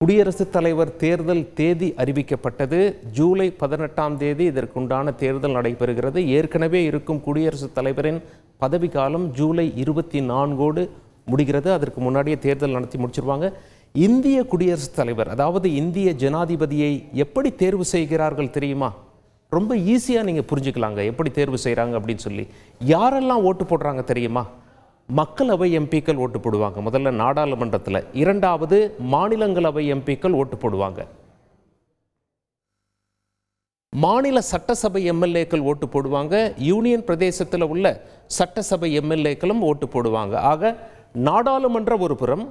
குடியரசுத் தலைவர் தேர்தல் தேதி அறிவிக்கப்பட்டது. ஜூலை 18ஆம் தேதி இதற்குண்டான தேர்தல் நடைபெறுகிறது. ஏற்கனவே இருக்கும் குடியரசுத் தலைவரின் பதவிக்காலம் ஜூலை 24ஓடு முடிகிறது. அதற்கு முன்னாடியே தேர்தல் நடத்தி முடிச்சிருவாங்க. இந்திய குடியரசுத் தலைவர், அதாவது இந்திய ஜனாதிபதியை எப்படி தேர்வு செய்கிறார்கள் தெரியுமா? ரொம்ப ஈஸியாக நீங்கள் புரிஞ்சுக்கலாங்க எப்படி தேர்வு செய்கிறாங்க அப்படின்னு சொல்லி. யாரெல்லாம் ஓட்டு போடுறாங்க தெரியுமா? மக்களவை எம்பிக்கள் ஓட்டு போடுவாங்க. முதல்ல நாடாளுமன்றத்தில், இரண்டாவது மாநிலங்களவை எம்பிக்கள் ஓட்டு போடுவாங்க. மாநில சட்டசபை எம்எல்ஏக்கள் ஓட்டு போடுவாங்க. யூனியன் பிரதேசத்தில் உள்ள சட்டசபை எம்எல்ஏக்களும் ஓட்டு போடுவாங்க. ஆக நாடாளுமன்ற ஒரு புறம்,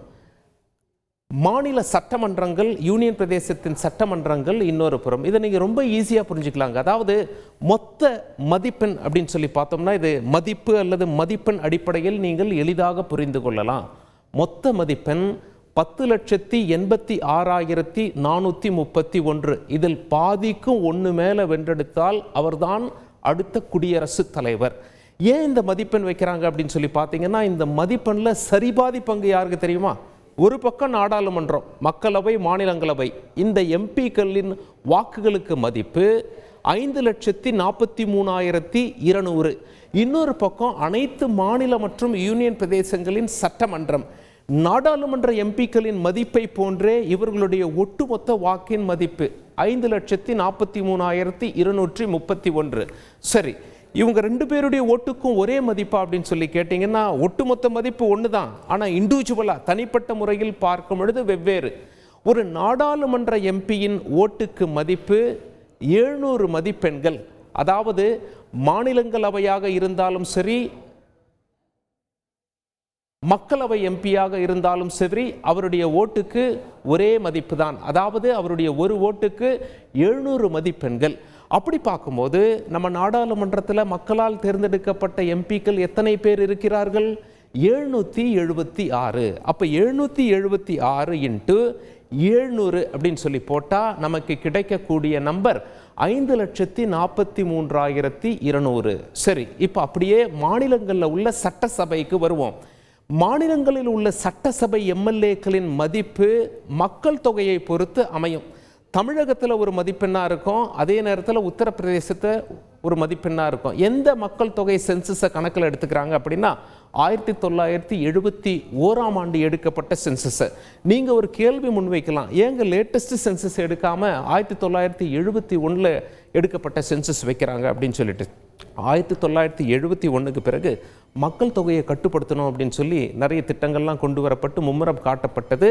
மாநில சட்டமன்றங்கள், யூனியன் பிரதேசத்தின் சட்டமன்றங்கள் இன்னொரு புறம். இதை நீங்கள் ரொம்ப ஈஸியாக புரிஞ்சுக்கலாங்க. அதாவது மொத்த மதிப்பெண் அப்படின்னு சொல்லி பார்த்தோம்னா இது மதிப்பு அல்லது மதிப்பெண் அடிப்படையில் நீங்கள் எளிதாக புரிந்து கொள்ளலாம். மொத்த மதிப்பெண் 10,86,431. இதில் பாதிக்கும் ஒன்று மேலே வென்றெடுத்தால் அவர்தான் அடுத்த குடியரசுத் தலைவர். ஏன் இந்த மதிப்பெண் வைக்கிறாங்க அப்படின்னு சொல்லி பார்த்தீங்கன்னா, இந்த மதிப்பெண்ணில் சரிபாதி பங்கு யாருக்கு தெரியுமா? ஒரு பக்கம் நாடாளுமன்றம், மக்களவை, மாநிலங்களவை, இந்த எம்பிக்களின் வாக்குகளுக்கு மதிப்பு 5,43,200. இன்னொரு பக்கம் அனைத்து மாநில மற்றும் யூனியன் பிரதேசங்களின் சட்டமன்றம். நாடாளுமன்ற எம்பிக்களின் மதிப்பை போன்றே இவர்களுடைய ஒட்டுமொத்த வாக்கின் மதிப்பு 5,43,231. சரி, இவங்க ரெண்டு பேருடைய ஓட்டுக்கும் ஒரே மதிப்பா அப்படின்னு சொல்லி கேட்டிங்கன்னா, ஒட்டுமொத்த மதிப்பு ஒன்று தான். ஆனால் இண்டிவிஜுவலாக தனிப்பட்ட முறையில் பார்க்கும் பொழுது வெவ்வேறு. ஒரு நாடாளுமன்ற எம்பியின் ஓட்டுக்கு மதிப்பு 700 மதிப்பெண்கள். அதாவது மாநிலங்களவையாக இருந்தாலும் சரி, மக்களவை எம்பியாக இருந்தாலும் சரி, அவருடைய ஓட்டுக்கு ஒரே மதிப்பு தான். அதாவது அவருடைய ஒரு ஓட்டுக்கு 700 மதிப்பெண்கள். அப்படி பார்க்கும்போது நம்ம நாடாளுமன்றத்தில் மக்களால் தேர்ந்தெடுக்கப்பட்ட எம்பிக்கள் எத்தனை பேர் இருக்கிறார்கள்? 776. அப்போ 776 இன்ட்டு 700 அப்படின்னு சொல்லி போட்டால் நமக்கு கிடைக்கக்கூடிய நம்பர் 5,43,200. சரி, இப்போ அப்படியே மாநிலங்களில் உள்ள சட்டசபைக்கு வருவோம். மாநிலங்களில் உள்ள சட்டசபை எம்எல்ஏக்களின் மதிப்பு மக்கள் தொகையை பொறுத்து அமையும். தமிழகத்தில் ஒரு மதிப்பெண்ணாக இருக்கும், அதே நேரத்தில் உத்தரப்பிரதேசத்தை ஒரு மதிப்பெண்ணாக இருக்கும். எந்த மக்கள் தொகை சென்சஸை கணக்கில் எடுத்துக்கிறாங்க அப்படின்னா 1971ஆம் ஆண்டு எடுக்கப்பட்ட சென்சஸை. நீங்கள் ஒரு கேள்வி முன்வைக்கலாம், ஏங்க லேட்டஸ்ட் சென்சஸ் எடுக்காமல் 1971 எடுக்கப்பட்ட சென்சஸ் வைக்கிறாங்க அப்படின்னு சொல்லிட்டு. 1971க்கு பிறகு மக்கள் தொகையை கட்டுப்படுத்தணும் அப்படின்னு சொல்லி நிறைய திட்டங்கள்லாம் கொண்டு வரப்பட்டு மும்முரம் காட்டப்பட்டது.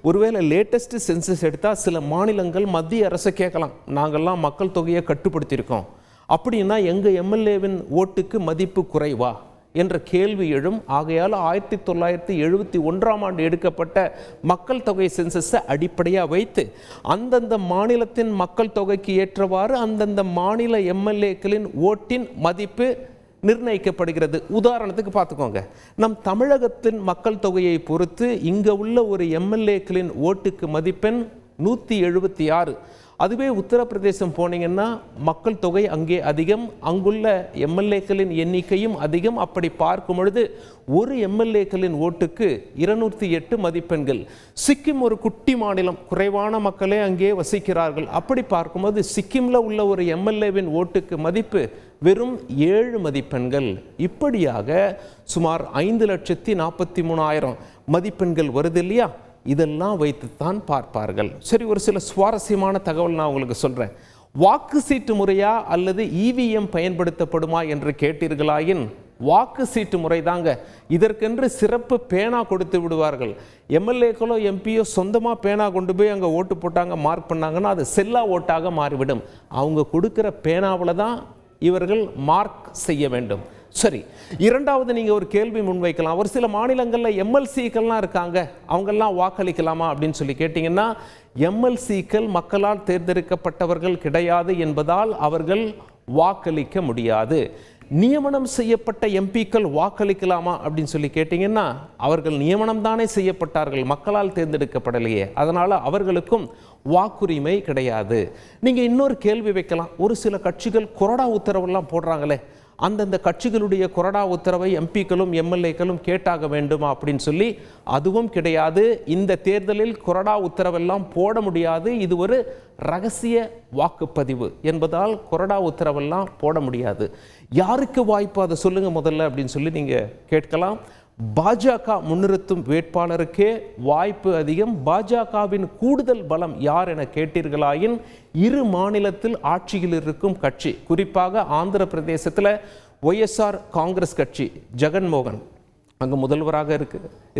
ஒருவேளை லேட்டஸ்ட் சென்சஸ் எடுத்தால் சில மாநிலங்கள் மத்திய அரசு கேட்கலாம், நாங்கள்லாம் மக்கள் தொகையை கட்டுப்படுத்தியிருக்கோம், அப்படின்னா எங்கள் எம்எல்ஏவின் ஓட்டுக்கு மதிப்பு குறைவா என்ற கேள்வி எழும். ஆகையால் 1971ஆம் ஆண்டு எடுக்கப்பட்ட மக்கள் தொகை சென்சஸை அடிப்படையாக வைத்து அந்தந்த மாநிலத்தின் மக்கள் தொகைக்கு ஏற்றவாறு அந்தந்த மாநில எம்எல்ஏக்களின் ஓட்டின் மதிப்பு நிர்ணயிக்கப்படுகிறது. உதாரணத்துக்கு பார்த்துக்கோங்க, நம் தமிழகத்தின் மக்கள் தொகையை பொறுத்து இங்கே உள்ள ஒரு எம்எல்ஏக்களின் ஓட்டுக்கு மதிப்பெண் 176. அதுவே உத்தரப்பிரதேசம் போனீங்கன்னா மக்கள் தொகை அங்கே அதிகம், அங்குள்ள எம்எல்ஏக்களின் எண்ணிக்கையும் அதிகம். அப்படி பார்க்கும் பொழுது ஒரு எம்எல்ஏக்களின் ஓட்டுக்கு 208 மதிப்பெண்கள். சிக்கிம் ஒரு குட்டி மாநிலம், குறைவான மக்களே அங்கே வசிக்கிறார்கள். அப்படி பார்க்கும்போது சிக்கிமில் உள்ள ஒரு எம்எல்ஏவின் ஓட்டுக்கு மதிப்பு வெறும் 7 மதிப்பெண்கள். இப்படியாக சுமார் 5,43,000 மதிப்பெண்கள் வருது இல்லையா? இதெல்லாம் வைத்துத்தான் பார்ப்பார்கள். சரி, ஒரு சில சுவாரஸ்யமான தகவல் நான் உங்களுக்கு சொல்கிறேன். வாக்கு சீட்டு முறையா அல்லது இவிஎம் பயன்படுத்தப்படுமா என்று கேட்டீர்களாயின், வாக்கு சீட்டு முறை தாங்க. இதற்கென்று சிறப்பு பேனா கொடுத்து விடுவார்கள். எம்எல்ஏக்களோ எம்பியோ சொந்தமாக பேனா கொண்டு போய் அங்கே ஓட்டு போட்டாங்க, மார்க் பண்ணாங்கன்னா அது செல்லா ஓட்டாக மாறிவிடும். அவங்க கொடுக்குற பேனாவில் தான் இவர்கள் மார்க் செய்ய வேண்டும். சரி, இரண்டாவது நீங்கள் ஒரு கேள்வி முன்வைக்கலாம், ஒரு சில மாநிலங்களில் எம்எல்சிக்கள்லாம் இருக்காங்க, அவங்கெல்லாம் வாக்களிக்கலாமா அப்படின்னு சொல்லி கேட்டிங்கன்னா, எம்எல்சிக்கள் மக்களால் தேர்ந்தெடுக்கப்பட்டவர்கள் கிடையாது என்பதால் அவர்கள் வாக்களிக்க முடியாது. நியமனம் செய்யப்பட்ட எம்பிக்கள் வாக்களிக்கலாமா அப்படின்னு சொல்லி கேட்டிங்கன்னா, அவர்கள் நியமனம் தானே செய்யப்பட்டார்கள், மக்களால் தேர்ந்தெடுக்கப்படலையே, அதனால் அவர்களுக்கும் வாக்குரிமை கிடையாது. நீங்கள் இன்னொரு கேள்வி வைக்கலாம், ஒரு சில கட்சிகள் கொறடா உத்தரவெல்லாம் போடுறாங்களே, அந்தந்த கட்சிகளுடைய கொறடா உத்தரவை எம்பிக்களும் எம்எல்ஏக்களும் கேட்டாக வேண்டுமா அப்படின்னு சொல்லி அதுவும் கிடையாது. இந்த தேர்தலில் கொறடா உத்தரவெல்லாம் போட முடியாது, இது ஒரு ரகசிய வாக்குப்பதிவு என்பதால் கொறடா உத்தரவெல்லாம் போட முடியாது. யாருக்கு வாய்ப்பு அதை சொல்லுங்க முதல்ல அப்படின்னு சொல்லி நீங்க கேட்கலாம். பாஜக முன்னிறுத்தும் வேட்பாளருக்கே வாய்ப்பு அதிகம். பாஜகவின் கூடுதல் பலம் யார் என கேட்டீர்களாயின், இரு மாநிலத்தில் ஆட்சியில் இருக்கும் கட்சி, குறிப்பாக ஆந்திர பிரதேசத்தில் ஒய்எஸ்ஆர் காங்கிரஸ் கட்சி, ஜெகன்மோகன் அங்கு முதல்வராக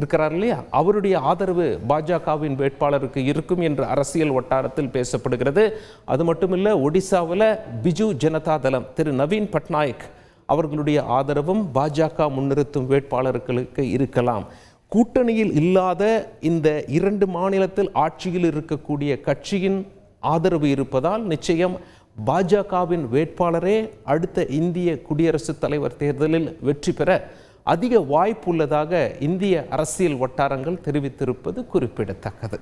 இருக்கிறார் இல்லையா, அவருடைய ஆதரவு பாஜகவின் வேட்பாளருக்கு இருக்கும் என்று அரசியல் வட்டாரத்தில் பேசப்படுகிறது. அது மட்டுமில்லை, ஒடிசாவில் பிஜு ஜனதா தளம் திரு நவீன் பட்நாயக் அவர்களுடைய ஆதரவும் பாஜக முன்னிறுத்தும் வேட்பாளர்களுக்கு இருக்கலாம். கூட்டணியில் இல்லாத இந்த 2 மாநிலத்தில் ஆட்சியில் இருக்கக்கூடிய கட்சியின் ஆதரவு இருப்பதால் நிச்சயம் பாஜகவின் வேட்பாளரே அடுத்த இந்திய குடியரசுத் தலைவர் தேர்தலில் வெற்றி பெற அதிக வாய்ப்பு உள்ளதாக இந்திய அரசியல் வட்டாரங்கள் தெரிவித்திருப்பது குறிப்பிடத்தக்கது.